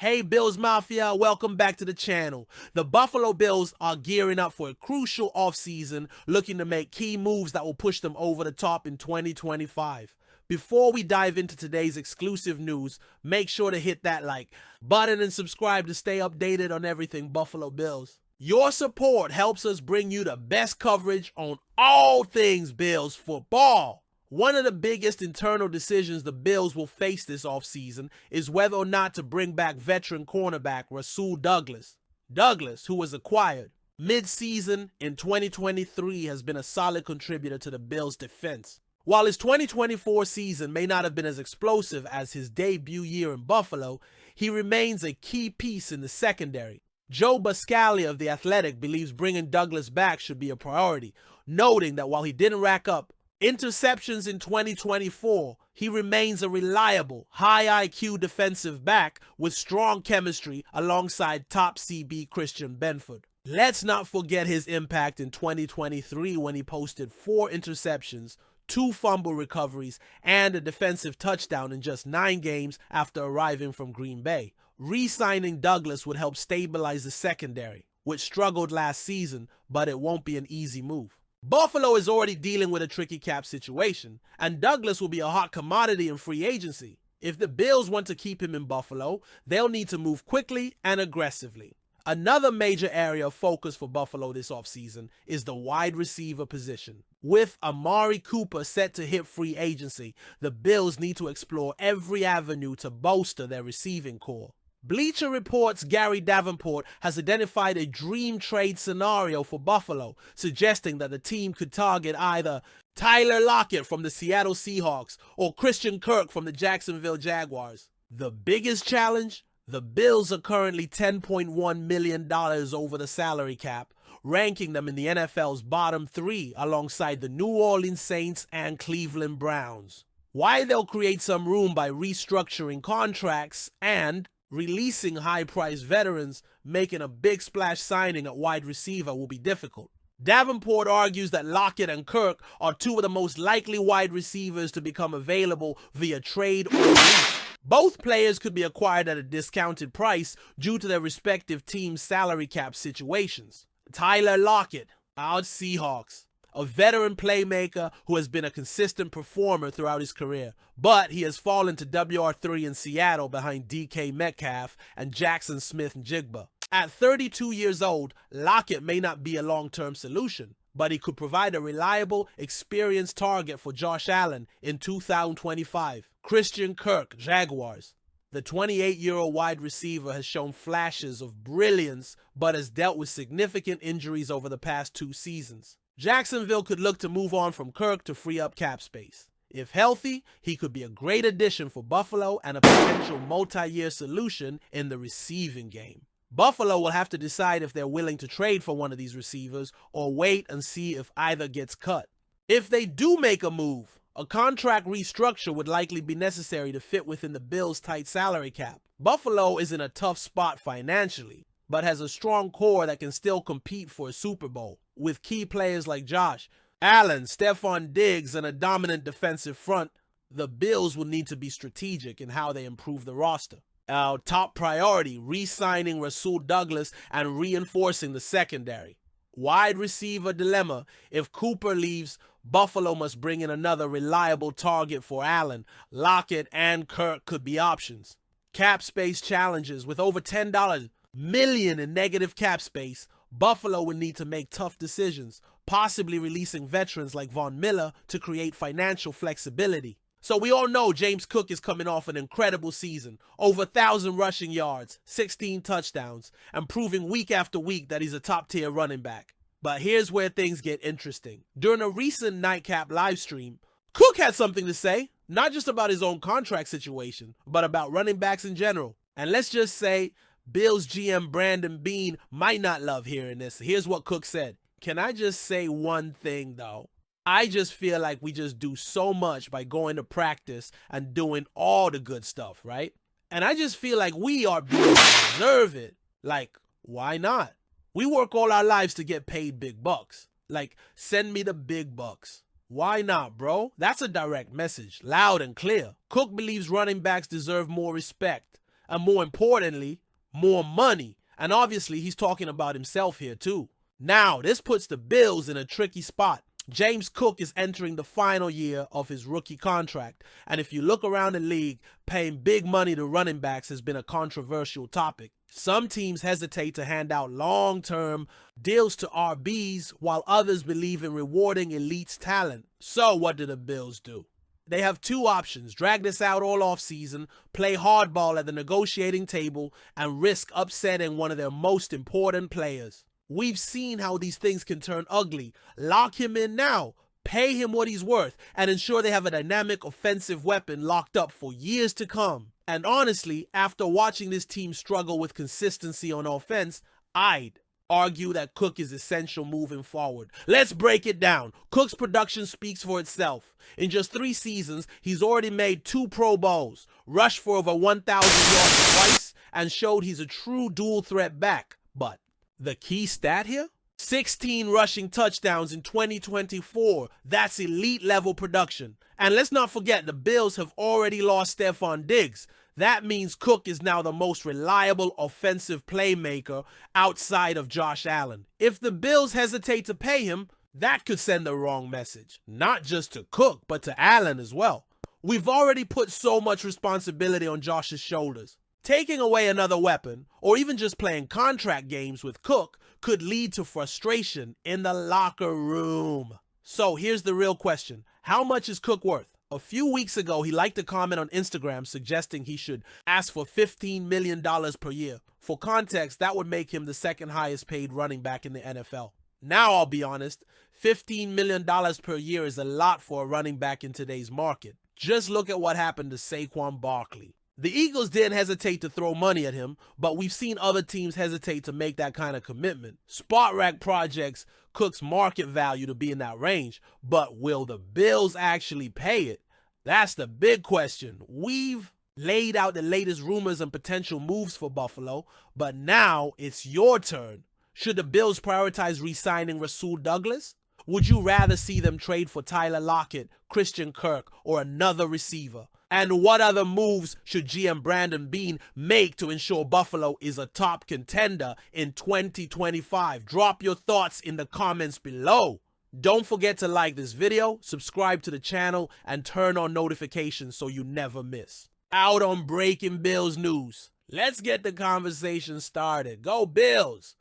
Hey Bills Mafia, welcome back to the channel. The Buffalo Bills are gearing up for a crucial offseason, looking to make key moves that will push them over the top in 2025. Before we dive into today's exclusive news, make sure to hit that like button and subscribe to stay updated on everything Buffalo Bills. Your support helps us bring you the best coverage on all things Bills football. One of the biggest internal decisions the Bills will face this offseason is whether or not to bring back veteran cornerback Rasul Douglas. Douglas, who was acquired mid-season in 2023, has been a solid contributor to the Bills' defense. While his 2024 season may not have been as explosive as his debut year in Buffalo, he remains a key piece in the secondary. Joe Buscaglia of The Athletic believes bringing Douglas back should be a priority, noting that while he didn't rack up interceptions in 2024, he remains a reliable, high IQ defensive back with strong chemistry alongside top CB Christian Benford. Let's not forget his impact in 2023 when he posted 4 interceptions, 2 fumble recoveries, and a defensive touchdown in just 9 games after arriving from Green Bay. Re-signing Douglas would help stabilize the secondary, which struggled last season, but it won't be an easy move. Buffalo is already dealing with a tricky cap situation, and Douglas will be a hot commodity in free agency. If the Bills want to keep him in Buffalo, they'll need to move quickly and aggressively. Another major area of focus for Buffalo this offseason is the wide receiver position. With Amari Cooper set to hit free agency, the Bills need to explore every avenue to bolster their receiving core. Bleacher Report's Gary Davenport has identified a dream trade scenario for Buffalo, suggesting that the team could target either Tyler Lockett from the Seattle Seahawks or Christian Kirk from the Jacksonville Jaguars. The biggest challenge? The Bills are currently $10.1 million over the salary cap, ranking them in the NFL's bottom 3 alongside the New Orleans Saints and Cleveland Browns. While they'll create some room by restructuring contracts and releasing high-priced veterans, making a big splash signing at wide receiver will be difficult. Davenport argues that Lockett and Kirk are 2 of the most likely wide receivers to become available via trade or lease. Both players could be acquired at a discounted price due to their respective teams' salary cap situations. Tyler Lockett, our Seahawks, a veteran playmaker who has been a consistent performer throughout his career, but he has fallen to WR3 in Seattle behind DK Metcalf and Jackson Smith-Njigba. At 32 years old, Lockett may not be a long-term solution, but he could provide a reliable, experienced target for Josh Allen in 2025. Christian Kirk, Jaguars. The 28-year-old wide receiver has shown flashes of brilliance, but has dealt with significant injuries over the past 2 seasons. Jacksonville could look to move on from Kirk to free up cap space. If healthy, he could be a great addition for Buffalo and a potential multi-year solution in the receiving game. Buffalo will have to decide if they're willing to trade for one of these receivers or wait and see if either gets cut. If they do make a move, a contract restructure would likely be necessary to fit within the Bills' tight salary cap. Buffalo is in a tough spot financially, but has a strong core that can still compete for a Super Bowl, with key players like Josh Allen, Stephon Diggs, and a dominant defensive front. The Bills will need to be strategic in how they improve the roster. Our top priority, re-signing Rasul Douglas and reinforcing the secondary. Wide receiver dilemma: if Cooper leaves, Buffalo must bring in another reliable target for Allen. Lockett and Kirk could be options. Cap space challenges: with over $10 million in negative cap space, Buffalo would need to make tough decisions, possibly releasing veterans like Von Miller to create financial flexibility. So we all know James Cook is coming off an incredible season, over 1,000 rushing yards, 16 touchdowns, and proving week after week that he's a top-tier running back. But here's where things get interesting. During a recent Nightcap livestream, Cook had something to say, not just about his own contract situation, but about running backs in general. And let's just say Bills GM Brandon Beane might not love hearing this. Here's what Cook said. Can I just say one thing, though? I just feel like we just do so much by going to practice and doing all the good stuff, right? And I just feel like we are being deserved. Like, why not? We work all our lives to get paid big bucks. Like, send me the big bucks. Why not, bro? That's a direct message, loud and clear. Cook believes running backs deserve more respect, and more importantly, more money. And obviously, he's talking about himself here too. Now, this puts the Bills in a tricky spot. James Cook is entering the final year of his rookie contract, and if you look around the league, paying big money to running backs has been a controversial topic. Some teams hesitate to hand out long-term deals to RBs, while others believe in rewarding elite's talent. So what do the Bills do? They have two options: drag this out all offseason, play hardball at the negotiating table, and risk upsetting one of their most important players. We've seen how these things can turn ugly. Lock him in now, pay him what he's worth, and ensure they have a dynamic offensive weapon locked up for years to come. And honestly, after watching this team struggle with consistency on offense, I'd argue that Cook is essential moving forward. Let's break it down. Cook's production speaks for itself. In just 3 seasons, he's already made 2 Pro Bowls, rushed for over 1,000 yards twice, and showed he's a true dual threat back. But the key stat here? 16 rushing touchdowns in 2024. That's elite level production. And let's not forget, the Bills have already lost Stephon Diggs. That means Cook is now the most reliable offensive playmaker outside of Josh Allen. If the Bills hesitate to pay him, that could send the wrong message. Not just to Cook, but to Allen as well. We've already put so much responsibility on Josh's shoulders. Taking away another weapon, or even just playing contract games with Cook, could lead to frustration in the locker room. So here's the real question. How much is Cook worth? A few weeks ago, he liked a comment on Instagram suggesting he should ask for $15 million per year. For context, that would make him the second highest paid running back in the NFL. Now, I'll be honest, $15 million per year is a lot for a running back in today's market. Just look at what happened to Saquon Barkley. The Eagles didn't hesitate to throw money at him, but we've seen other teams hesitate to make that kind of commitment. SpotRack projects Cook's market value to be in that range, but will the Bills actually pay it? That's the big question. We've laid out the latest rumors and potential moves for Buffalo, but now it's your turn. Should the Bills prioritize re-signing Rasul Douglas? Would you rather see them trade for Tyler Lockett, Christian Kirk, or another receiver? And what other moves should GM Brandon Beane make to ensure Buffalo is a top contender in 2025? Drop your thoughts in the comments below. Don't forget to like this video, subscribe to the channel, and turn on notifications so you never miss out on breaking Bills news. Let's get the conversation started. Go Bills!